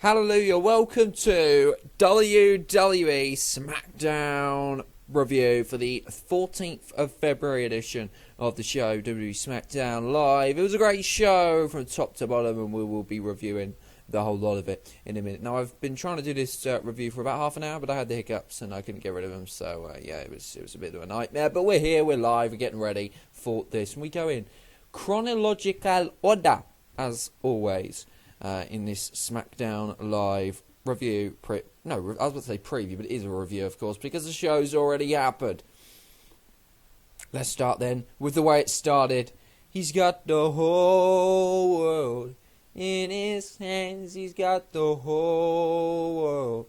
Hallelujah, welcome to WWE Smackdown review for the 14th of February edition of the show, WWE Smackdown Live. It was a great show from top to bottom, and we will be reviewing the whole lot of it in a minute. Now, I've been trying to do this review for about half an hour, but I had the hiccups and I couldn't get rid of them, so yeah, it was a bit of a nightmare. But we're here, we're live, we're getting ready for this, and we go in chronological order, as always. In this SmackDown Live review, I was about to say preview, but it is a review, of course, because the show's already happened. Let's start then with the way it started. He's got the whole world in his hands. He's got the whole world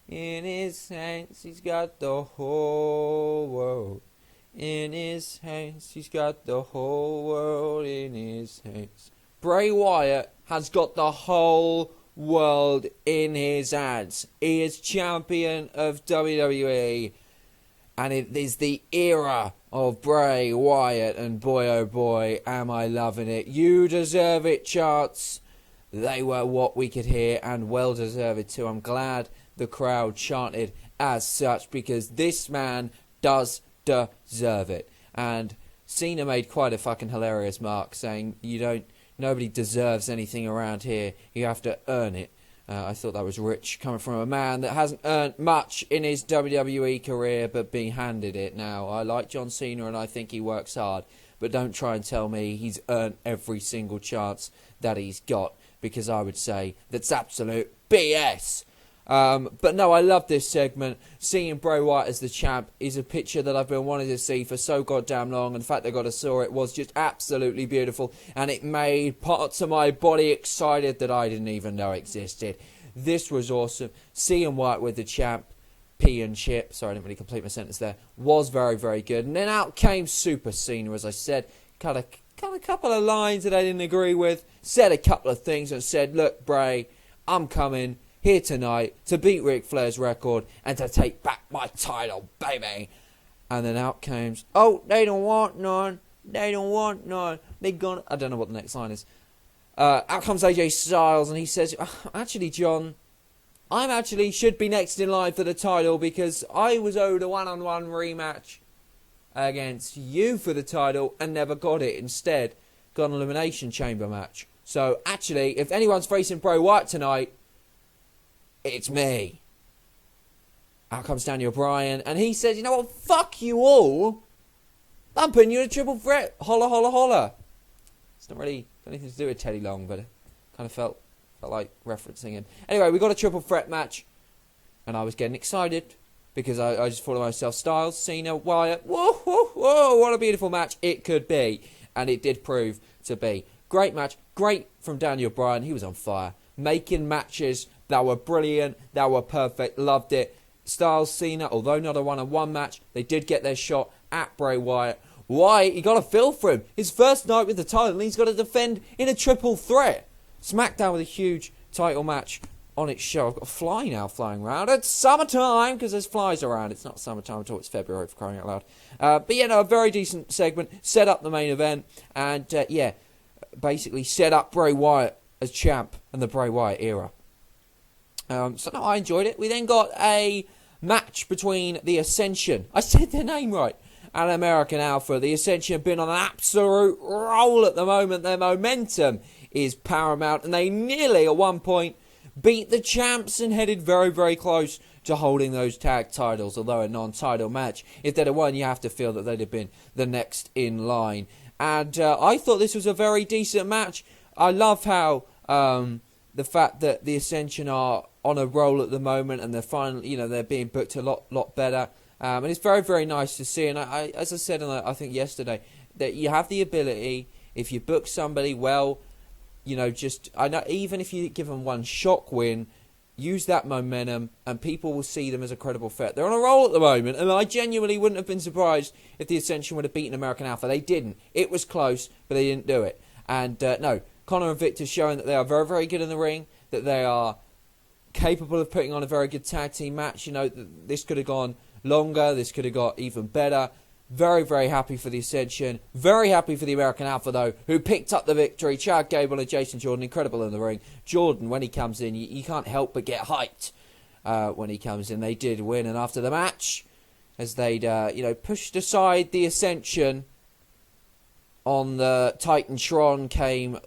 in his hands. He's got the whole world in his hands. He's got the whole world in his hands. Bray Wyatt has got the whole world in his hands. He is champion of WWE, and it is the era of Bray Wyatt, and boy oh boy am I loving it. You deserve it, charts. They were what we could hear, and well deserved too. I'm glad the crowd chanted as such, because this man does deserve it. And Cena made quite a fucking hilarious mark, saying nobody deserves anything around here. You have to earn it. I thought that was rich, coming from a man that hasn't earned much in his WWE career, but being handed it. Now, I like John Cena and I think he works hard, but don't try and tell me he's earned every single chance that he's got, because I would say that's absolute BS. But no, I love this segment. Seeing Bray Wyatt as the champ is a picture that I've been wanting to see for so goddamn long, and the fact that I got to saw it was just absolutely beautiful, and it made parts of my body excited that I didn't even know existed. This was awesome. Seeing Wyatt with the champ, P and Chip, sorry I didn't really complete my sentence there, was very, very good. And then out came Super Cena, as I said, cut a couple of lines that I didn't agree with, said a couple of things and said, look Bray, I'm coming here tonight to beat Ric Flair's record and to take back my title, baby. And then out comes, oh, they don't want none. They don't want none. They're gonna... I don't know what the next line is. Out comes AJ Styles, and he says, actually, John, I'm actually should be next in line for the title, because I was owed a one-on-one rematch against you for the title and never got it. Instead, got an Elimination Chamber match. So, actually, if anyone's facing Bray Wyatt tonight, it's me. Out comes Daniel Bryan, and he says, you know what, fuck you all. I'm putting you in a triple threat. Holla, holla, holla. It's not really got anything to do with Teddy Long, but it kind of felt like referencing him. Anyway, we got a triple threat match, and I was getting excited, because I just thought to myself, Styles, Cena, Wyatt, whoa, whoa, whoa, what a beautiful match it could be. And it did prove to be. Great match, great from Daniel Bryan. He was on fire. Making matches that were brilliant, that were perfect, loved it. Styles, Cena, although not a one-on-one match, they did get their shot at Bray Wyatt. Wyatt, you got to feel for him. His first night with the title, and he's got to defend in a triple threat. SmackDown with a huge title match on its show. I've got a fly now flying around. It's summertime, because there's flies around. It's not summertime at all, it's February, for crying out loud. But yeah, no, a very decent segment. Set up the main event, and basically set up Bray Wyatt as champ and the Bray Wyatt era. So no, I enjoyed it. We then got a match between the Ascension, I said their name right, and American Alpha. The Ascension have been on an absolute roll at the moment. Their momentum is paramount, and they nearly at one point beat the champs and headed very, very close to holding those tag titles, although a non-title match. If they'd have won, you have to feel that they'd have been the next in line. And I thought this was a very decent match. I love how the fact that the Ascension are on a roll at the moment, and they're finally, they're being booked a lot better. And it's very, very nice to see. And I as I said, I think yesterday, that you have the ability, if you book somebody well, I know even if you give them one shock win, use that momentum, and people will see them as a credible threat. They're on a roll at the moment, and I genuinely wouldn't have been surprised if the Ascension would have beaten American Alpha. They didn't. It was close, but they didn't do it. And no, Connor and Victor showing that they are very, very good in the ring, that they are capable of putting on a very good tag team match. This could have gone longer, this could have got even better. Very, very happy for the Ascension. Very happy for the American Alpha, though, who picked up the victory. Chad Gable and Jason Jordan, incredible in the ring. Jordan, when he comes in, you can't help but get hyped when he comes in. They did win, and after the match, as they'd pushed aside the Ascension on the Titantron, came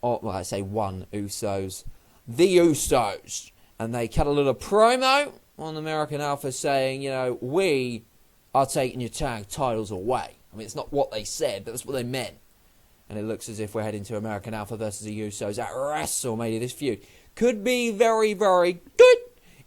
Usos. The Usos. And they cut a little promo on the American Alpha saying, we are taking your tag titles away. I mean, it's not what they said, but that's what they meant. And it looks as if we're heading to American Alpha versus the Usos at WrestleMania. This feud could be very, very good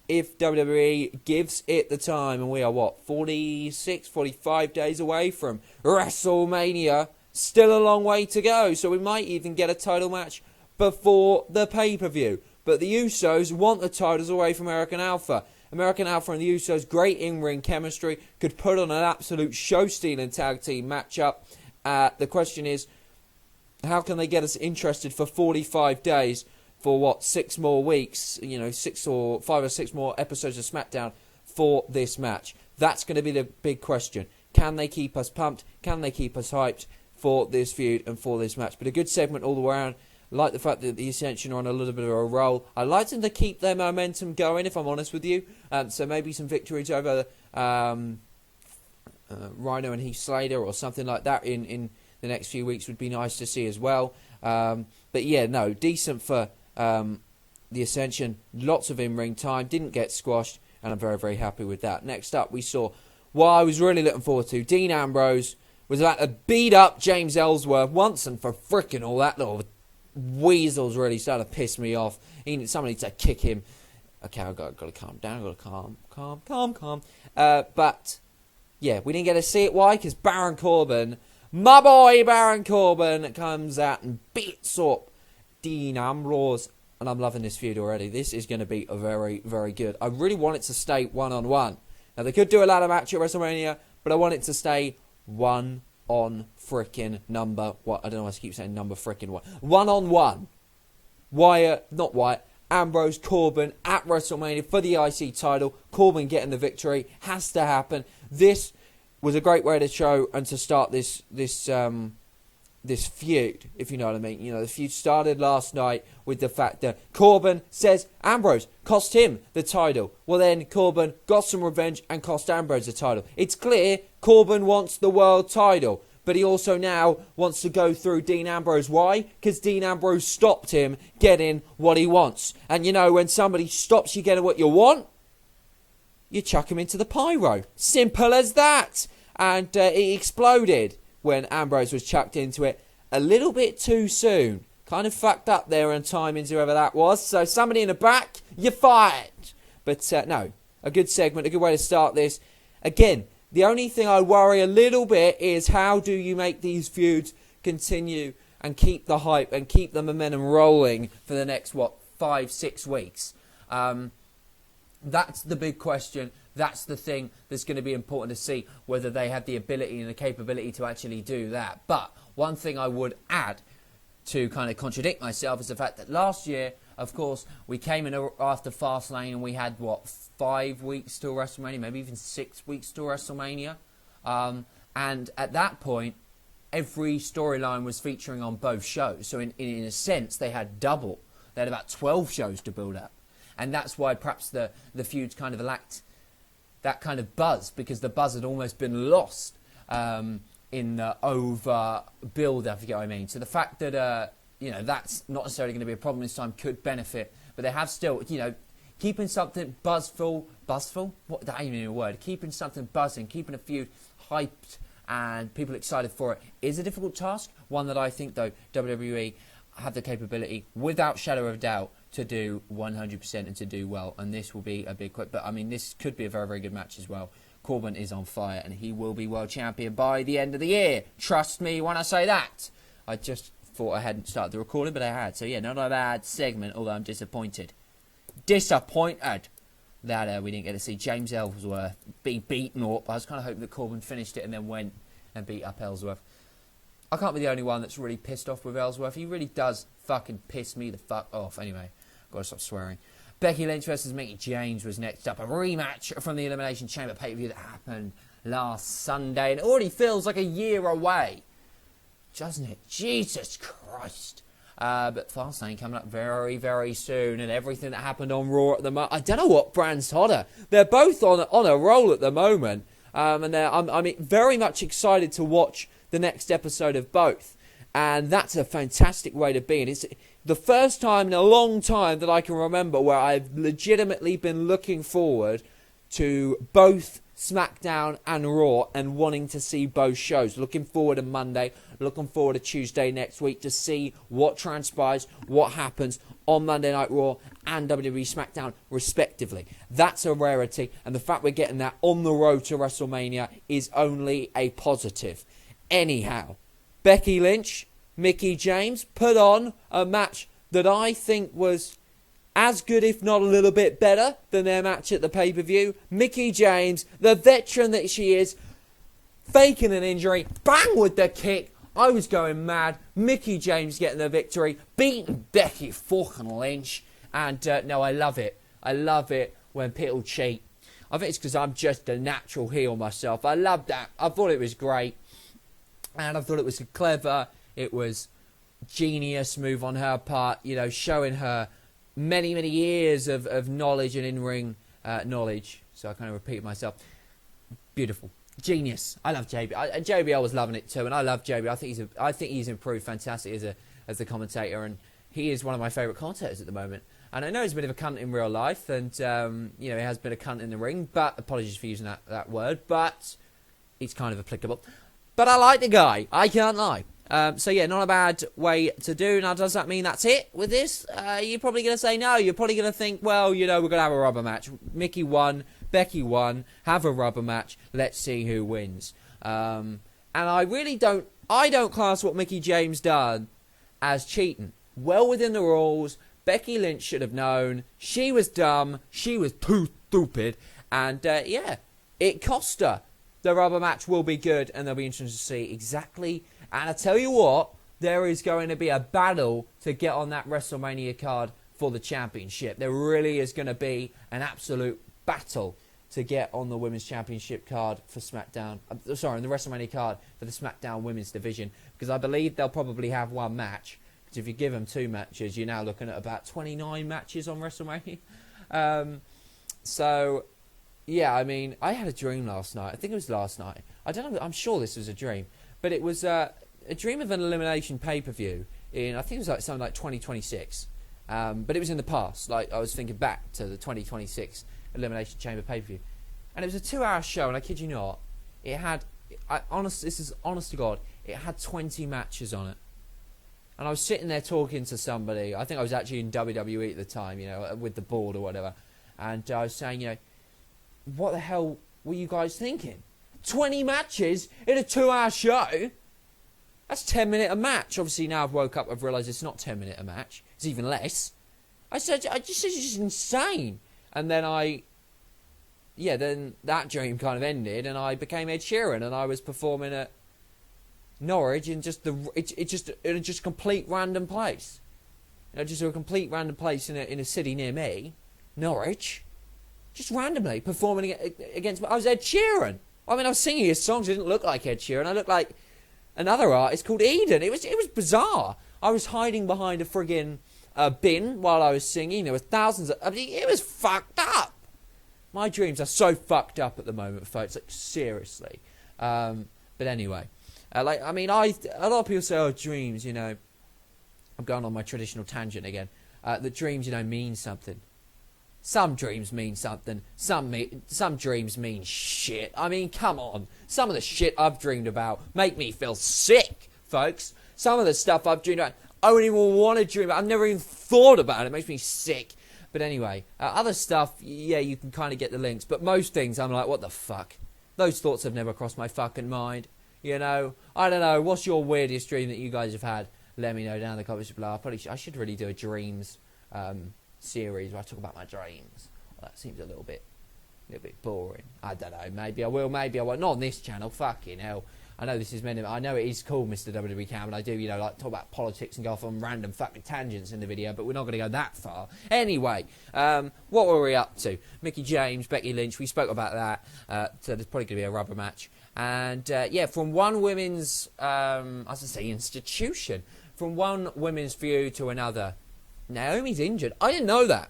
if WWE gives it the time. And we are, 45 days away from WrestleMania. Still a long way to go. So we might even get a title match before the pay-per-view. But the Usos want the titles away from American Alpha. American Alpha and the Usos, great in-ring chemistry, could put on an absolute show-stealing tag team matchup. The question is, how can they get us interested for 45 days for 6 more weeks, 5 or 6 more episodes of SmackDown for this match? That's going to be the big question. Can they keep us pumped? Can they keep us hyped for this feud and for this match? But a good segment all the way around. I like the fact that the Ascension are on a little bit of a roll. I like them to keep their momentum going, if I'm honest with you. So maybe some victories over Rhino and Heath Slater or something like that in the next few weeks would be nice to see as well. But yeah, no, decent for the Ascension. Lots of in-ring time. Didn't get squashed, and I'm very, very happy with that. Next up, we saw what I was really looking forward to. Dean Ambrose was about to beat up James Ellsworth once and for frickin' all that little weasel's really starting to piss me off. Somebody needs to kick him. Okay, I've got to calm down. I've got to calm. But, yeah, we didn't get to see it. Why? Because Baron Corbin, my boy Baron Corbin, comes out and beats up Dean Ambrose. And I'm loving this feud already. This is going to be very, very good. I really want it to stay one-on-one. Now, they could do a ladder match at WrestleMania, but I want it to stay one on frickin' number what I don't know why I keep saying number frickin' one-on-one. Ambrose Corbin at WrestleMania for the IC title. Corbin getting the victory has to happen. This was a great way to show and to start this feud, if you know what I mean. The feud started last night with the fact that Corbin says Ambrose cost him the title. Well, then Corbin got some revenge and cost Ambrose the title. It's clear Corbin wants the world title, but he also now wants to go through Dean Ambrose. Why? Because Dean Ambrose stopped him getting what he wants. And when somebody stops you getting what you want, you chuck him into the pyro. Simple as that. And it exploded when Ambrose was chucked into it a little bit too soon. Kind of fucked up there on timings, whoever that was. So somebody in the back, you're fired. But no, a good segment, a good way to start this. Again, the only thing I worry a little bit is how do you make these feuds continue and keep the hype and keep the momentum rolling for the next, 5-6 weeks? That's the big question. That's the thing that's going to be important to see whether they have the ability and the capability to actually do that. But one thing I would add to kind of contradict myself is the fact that last year, of course, we came in after Fastlane and we had, 5 weeks till WrestleMania, maybe even 6 weeks till WrestleMania. And at that point, every storyline was featuring on both shows. So in a sense, they had double. They had about 12 shows to build up. And that's why perhaps the feuds kind of lacked that kind of buzz, because the buzz had almost been lost in the over build, if you get what I mean. So the fact that that's not necessarily going to be a problem this time could benefit, but they have still, keeping something buzzful. What, that ain't even a word. Keeping something buzzing, keeping a feud hyped and people excited for it is a difficult task. One that I think, though, WWE have the capability, without shadow of a doubt, to do 100% and to do well. And this will be a big quick. But, this could be a very, very good match as well. Corbin is on fire and he will be world champion by the end of the year. Trust me when I say that. I just thought I hadn't started the recording, but I had. So, yeah, not a bad segment, although I'm disappointed. That we didn't get to see James Ellsworth be beaten up. I was kind of hoping that Corbin finished it and then went and beat up Ellsworth. I can't be the only one that's really pissed off with Ellsworth. He really does fucking piss me the fuck off. Anyway, gotta stop swearing. Becky Lynch versus Mickie James was next up. A rematch from the Elimination Chamber pay-per-view that happened last Sunday. And it already feels like a year away, doesn't it? Jesus Christ. But Fastlane coming up very, very soon, and everything that happened on Raw at the moment. I don't know what brand's hotter. They're both on a roll at the moment, and I'm very much excited to watch the next episode of both. And that's a fantastic way to be. And it's the first time in a long time that I can remember where I've legitimately been looking forward to both SmackDown and Raw and wanting to see both shows. Looking forward to Monday, looking forward to Tuesday next week to see what transpires, what happens on Monday Night Raw and WWE SmackDown respectively. That's a rarity, and the fact we're getting that on the road to WrestleMania is only a positive. Anyhow, Becky Lynch, Mickie James put on a match that I think was as good, if not a little bit better, than their match at the pay-per-view. Mickie James, the veteran that she is, faking an injury, bang with the kick. I was going mad. Mickie James getting the victory, beating Becky fucking Lynch. And no, I love it. I love it when people cheat. I think it's because I'm just a natural heel myself. I love that. I thought it was great. And I thought it was clever. It was genius move on her part, you know, showing her many, many years of knowledge and in-ring knowledge. So I kind of repeated myself. Beautiful. Genius. I love JBL. JBL was loving it too, and I love JBL. I think he's improved fantastic as a commentator, and he is one of my favourite commentators at the moment. And I know he's a bit of a cunt in real life, and you know, he has been a cunt in the ring, but apologies for using that word, but it's kind of applicable. But I like the guy. I can't lie. So yeah, not a bad way to do. Now, does that mean that's it with this? You're probably going to say no. You're probably going to think, well, you know, we're going to have a rubber match. Mickie won, Becky won, have a rubber match. Let's see who wins. And I really don't class what Mickie James done as cheating. Well within the rules. Becky Lynch should have known. She was dumb. She was too stupid. And yeah, it cost her. The rubber match will be good, and they'll be interested to see exactly. And I tell you what, there is going to be a battle to get on that WrestleMania card for the championship. There really is going to be an absolute battle to get on the Women's Championship card for SmackDown. Sorry, the WrestleMania card for the SmackDown Women's Division. Because I believe they'll probably have one match. Because if you give them two matches, you're now looking at about 29 matches on WrestleMania. So, yeah, I mean, I had a dream last night. I think it was last night. I don't know. I'm sure this was a dream. But it was a dream of an elimination pay-per-view in, I think it was like something like 2026. But it was in the past. Like, I was thinking back to the 2026 Elimination Chamber pay-per-view. And it was a 2-hour show, and I kid you not, it had, this is honest to God, it had 20 matches on it. And I was sitting there talking to somebody, I think I was actually in WWE at the time, you know, with the board or whatever. And I was saying, you know, what the hell were you guys thinking? 20 matches in a 2-hour show? That's 10 minute a match. Obviously, now I've woke up, I've realised it's not 10 minute a match. It's even less. I just said, it's just insane. And then then that dream kind of ended, and I became Ed Sheeran, and I was performing at Norwich in just a complete random place. You know, just a complete random place in a city near me, Norwich. Just randomly performing against. I was Ed Sheeran. I mean, I was singing his songs. I didn't look like Ed Sheeran. I looked like another artist called Eden. It was bizarre. I was hiding behind a friggin' bin while I was singing. There was thousands of. I mean, it was fucked up. My dreams are so fucked up at the moment, folks. Like, seriously. But anyway, a lot of people say, "Oh, dreams." You know, I'm going on my traditional tangent again. That dreams, you know, mean something. Some dreams mean something. Some dreams mean shit. I mean, come on. Some of the shit I've dreamed about make me feel sick, folks. Some of the stuff I've dreamed about, I wouldn't even want to dream about. I've never even thought about it. It makes me sick. But anyway, other stuff, yeah, you can kind of get the links. But most things, I'm like, what the fuck? Those thoughts have never crossed my fucking mind. You know? I don't know. What's your weirdest dream that you guys have had? Let me know down in the comments below. I should really do a dreams series where I talk about my dreams. Well, that seems a little bit boring. I don't know. Maybe I will. Maybe I won't. Not on this channel. Fucking hell. I know this is meant. I know it is called MrWWEcam, and I do, like talk about politics and go off on random fucking tangents in the video, but we're not going to go that far. Anyway, what were we up to? Mickie James, Becky Lynch. We spoke about that. So there's probably going to be a rubber match, and from one women's, institution, from one women's view to another. Naomi's injured. I didn't know that.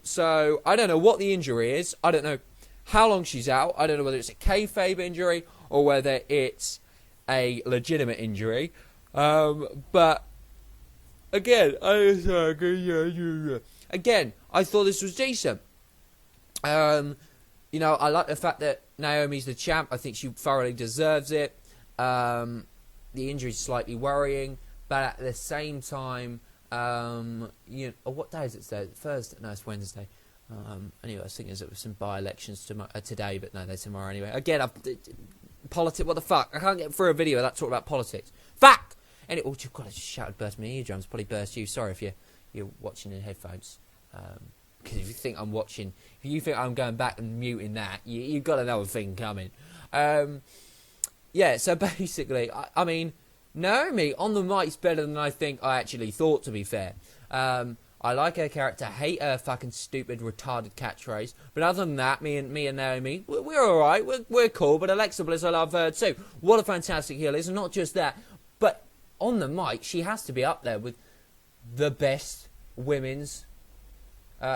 So I don't know what the injury is. I don't know how long she's out. I don't know whether it's a kayfabe injury or whether it's a legitimate injury. But again, I thought this was decent. I like the fact that Naomi's the champ. I think she thoroughly deserves it. The injury's slightly worrying, but at the same time, what day is it today? Thursday? No, it's Wednesday. Anyway, I was thinking there was some by-elections today, but no, they're tomorrow anyway. Again, politics, what the fuck? I can't get through a video without talking about politics. Fuck! And God, I just shouted, burst my eardrums, probably burst you. Sorry if you're watching in headphones. Because if you think I'm watching, if you think I'm going back and muting that, you've got another thing coming. So basically, I mean, Naomi on the mic's better than I think I actually thought, to be fair. I like her character, hate her fucking stupid, retarded catchphrase. But other than that, me and Naomi, we're alright, we're cool. But Alexa Bliss, I love her too. What a fantastic heel is, and not just that, but on the mic, she has to be up there with the best women's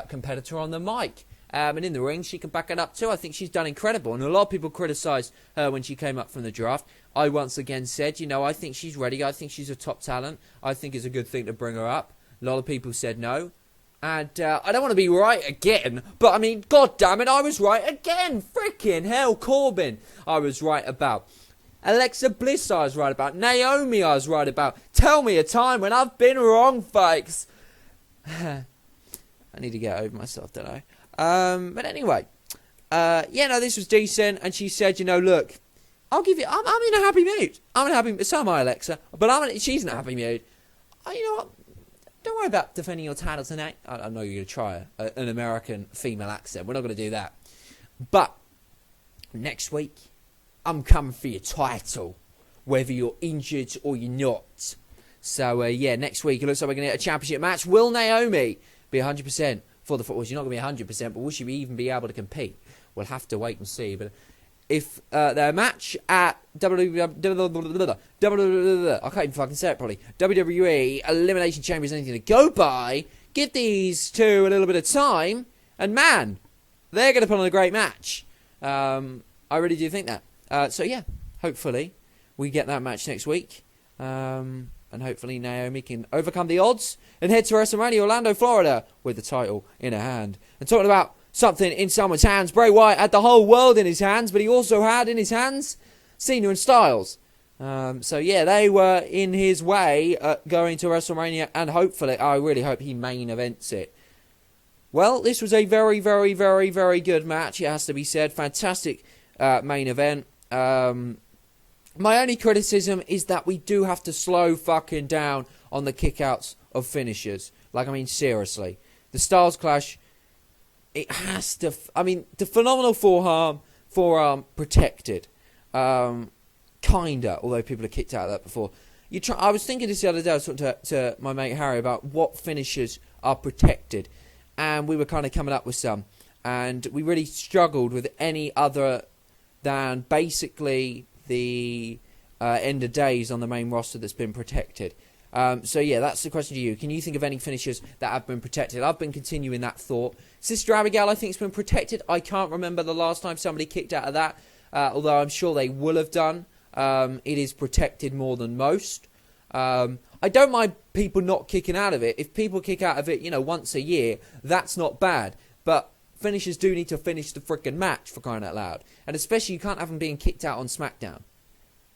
competitor on the mic. And in the ring, she can back it up too. I think she's done incredible. And a lot of people criticised her when she came up from the draft. I once again said, I think she's ready. I think she's a top talent. I think it's a good thing to bring her up. A lot of people said no. And I don't want to be right again, but I mean, god damn it, I was right again. Freaking hell, Corbin, I was right about. Alexa Bliss, I was right about. Naomi, I was right about. Tell me a time when I've been wrong, folks. I need to get over myself, don't I? But anyway, this was decent. And she said, look, I'll give you. I'm in a happy mood. I'm in a happy mood. So am I, Alexa. But she's in a happy mood. You know what? Don't worry about defending your title tonight. I know you're going to try an American female accent. We're not going to do that. But next week, I'm coming for your title, whether you're injured or you're not. So next week it looks like we're going to get a championship match. Will Naomi be 100%? For the football, she's not going to be 100%, but will she even be able to compete? We'll have to wait and see. But if their match at I can't even fucking say it properly, WWE Elimination Chamber is anything to go by, give these two a little bit of time, and man, they're going to put on a great match. I really do think that. Hopefully we get that match next week. And hopefully Naomi can overcome the odds and head to WrestleMania Orlando, Florida with the title in her hand. And talking about something in someone's hands, Bray Wyatt had the whole world in his hands, but he also had in his hands Cena and Styles. They were in his way going to WrestleMania, and hopefully, I really hope he main events it. Well, this was a very, very, very, very good match, it has to be said. Fantastic main event. My only criticism is that we do have to slow fucking down on the kickouts of finishers. Seriously. The Styles Clash, it has to... the phenomenal forearm protected. Kinda, although people have kicked out of that before. I was thinking this the other day, I was talking to my mate Harry about what finishers are protected. And we were kind of coming up with some. And we really struggled with any other than basically the end of days on the main roster that's been protected. That's the question to you. Can you think of any finishers that have been protected? I've been continuing that thought. Sister Abigail, I think, has been protected. I can't remember the last time somebody kicked out of that, although I'm sure they will have done. It is protected more than most. I don't mind people not kicking out of it. If people kick out of it, once a year, that's not bad. But finishers do need to finish the frickin' match, for crying out loud. And especially, you can't have them being kicked out on SmackDown.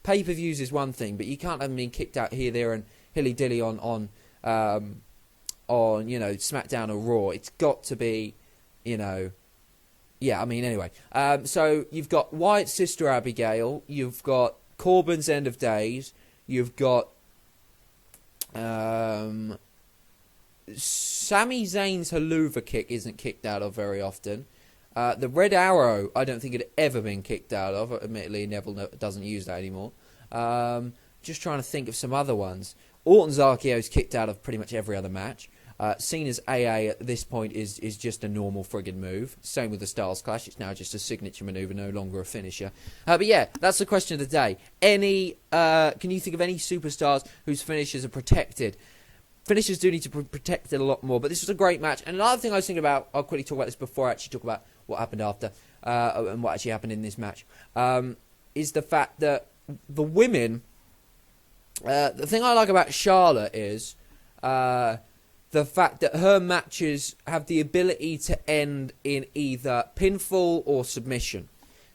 Pay-per-views is one thing, but you can't have them being kicked out here, there, and hilly-dilly on SmackDown or Raw. It's got to be, anyway. So you've got Wyatt's sister Abigail, you've got Corbin's End of Days, you've got Sami Zayn's Helluva Kick isn't kicked out of very often. The Red Arrow, I don't think it had ever been kicked out of. Admittedly, Neville doesn't use that anymore. Just trying to think of some other ones. Orton's RKO's kicked out of pretty much every other match. Cena's AA at this point is just a normal friggin' move. Same with the Styles Clash. It's now just a signature maneuver, no longer a finisher. But yeah, that's the question of the day. Can you think of any superstars whose finishers are protected? Finishers do need to be protected a lot more, but this was a great match. And another thing I was thinking about, I'll quickly talk about this before I actually talk about what happened after, and what actually happened in this match, is the fact that the women, the thing I like about Charlotte is the fact that her matches have the ability to end in either pinfall or submission,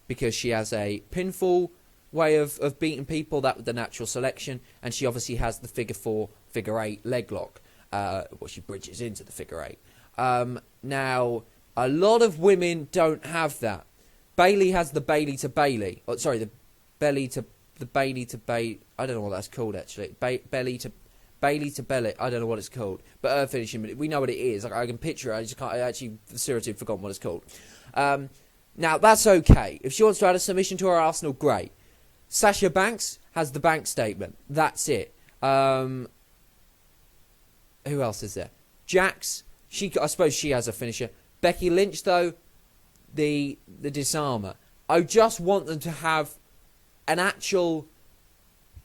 because she has a pinfall way of beating people, that was the natural selection, and she obviously has the figure 4, figure 8 leg lock, she bridges into the figure 8. Now, a lot of women don't have that. Bayley has the Bayley to Bayley. Oh, sorry, the Bayley to Bayley. I don't know what that's called, actually. Bayley to Belly. I don't know what it's called. But her finishing, we know what it is. I can picture it. I just can't. I actually seriously forgotten what it's called. Now, that's okay. If she wants to add a submission to her arsenal, great. Sasha Banks has the bank statement. That's it. Who else is there? Jax. I suppose she has a finisher. Becky Lynch, though, the disarmer. I just want them to have an actual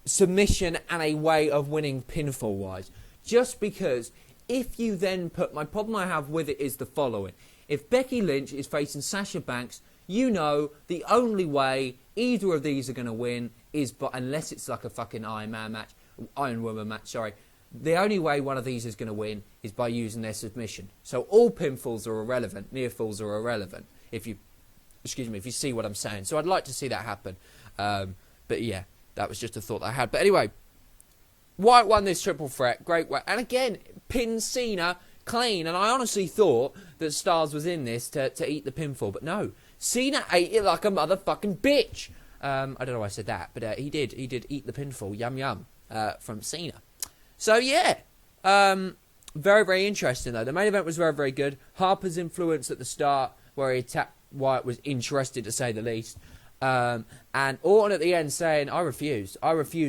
submission and a way of winning pinfall-wise. Just because if you then my problem I have with it is the following. If Becky Lynch is facing Sasha Banks, you know the only way either of these are going to win is, unless it's like a fucking Iron Woman match, sorry. The only way one of these is going to win is by using their submission. So all pinfalls are irrelevant, near falls are irrelevant, if you see what I'm saying. So I'd like to see that happen. But yeah, that was just a thought I had. But anyway, Wyatt won this triple threat. Great way. And again, pinned Cena clean. And I honestly thought that Styles was in this to eat the pinfall. But no, Cena ate it like a motherfucking bitch. I don't know why I said that, but he did eat the pinfall. Yum yum from Cena. So yeah, very, very interesting though. The main event was very, very good. Harper's influence at the start, where he attacked Wyatt, was interesting to say the least. And Orton at the end saying, I refuse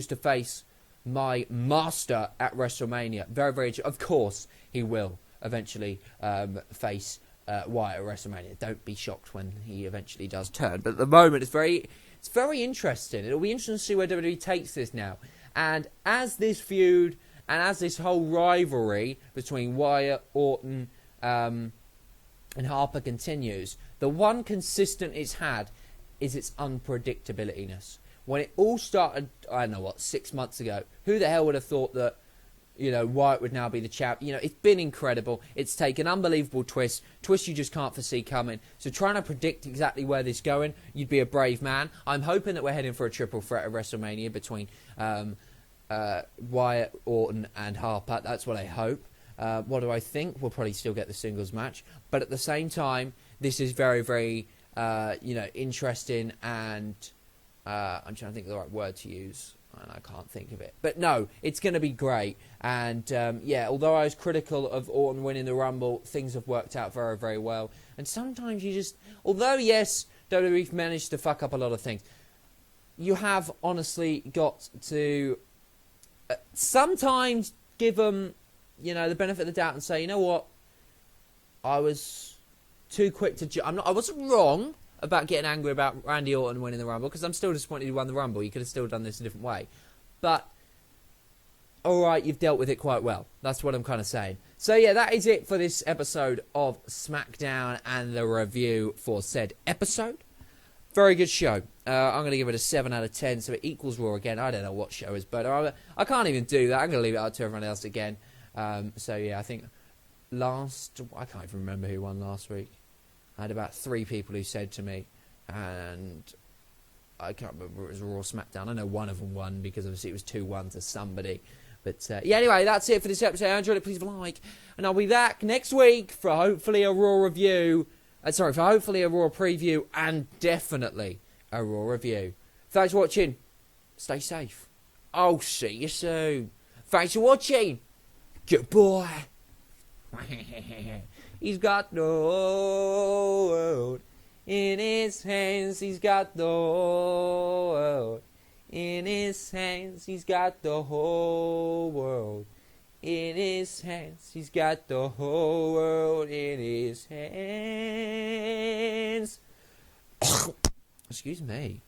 to face my master at WrestleMania. Very, very of course he will eventually face Wyatt at WrestleMania. Don't be shocked when he eventually does turn. But at the moment, it's very interesting. It'll be interesting to see where WWE takes this now. And as this feud and as this whole rivalry between Wyatt, Orton, and Harper continues, the one consistent it's had is its unpredictability-ness. When it all started, I don't know 6 months ago, who the hell would have thought that, Wyatt would now be the champ? It's been incredible. It's taken unbelievable twists you just can't foresee coming. So trying to predict exactly where this is going, you'd be a brave man. I'm hoping that we're heading for a triple threat at WrestleMania between Wyatt, Orton, and Harper. That's what I hope. What do I think? We'll probably still get the singles match. But at the same time, this is very, very interesting, and I'm trying to think of the right word to use, and I can't think of it. But no, it's going to be great. And yeah, although I was critical of Orton winning the Rumble, things have worked out very, very well. And sometimes you just, although yes, WWE've managed to fuck up a lot of things, you have honestly got to sometimes give them, the benefit of the doubt and say, you know what, I was too quick to I wasn't wrong about getting angry about Randy Orton winning the Rumble, because I'm still disappointed he won the Rumble. You could have still done this a different way. But, alright, you've dealt with it quite well. That's what I'm kind of saying. So yeah, that is it for this episode of SmackDown and the review for said episode. Very good show. I'm going to give it a 7 out of 10, so it equals Raw again. I don't know what show is better. I can't even do that. I'm going to leave it up to everyone else again. So yeah, I think I can't even remember who won last week. I had about 3 people who said to me, and I can't remember if it was Raw or SmackDown. I know one of them won, because obviously it was 2-1 to somebody. But yeah, anyway, that's it for this episode. I enjoyed it. Please leave a like. And I'll be back next week for hopefully a Raw review. For hopefully a Raw preview, and definitely a Raw review. Thanks for watching. Stay safe. I'll see you soon. Thanks for watching. Goodbye. He's got no world. In his hands, he's got the whole world. In his hands, he's got the whole world. In his hands, he's got the whole world in his hands. Excuse me.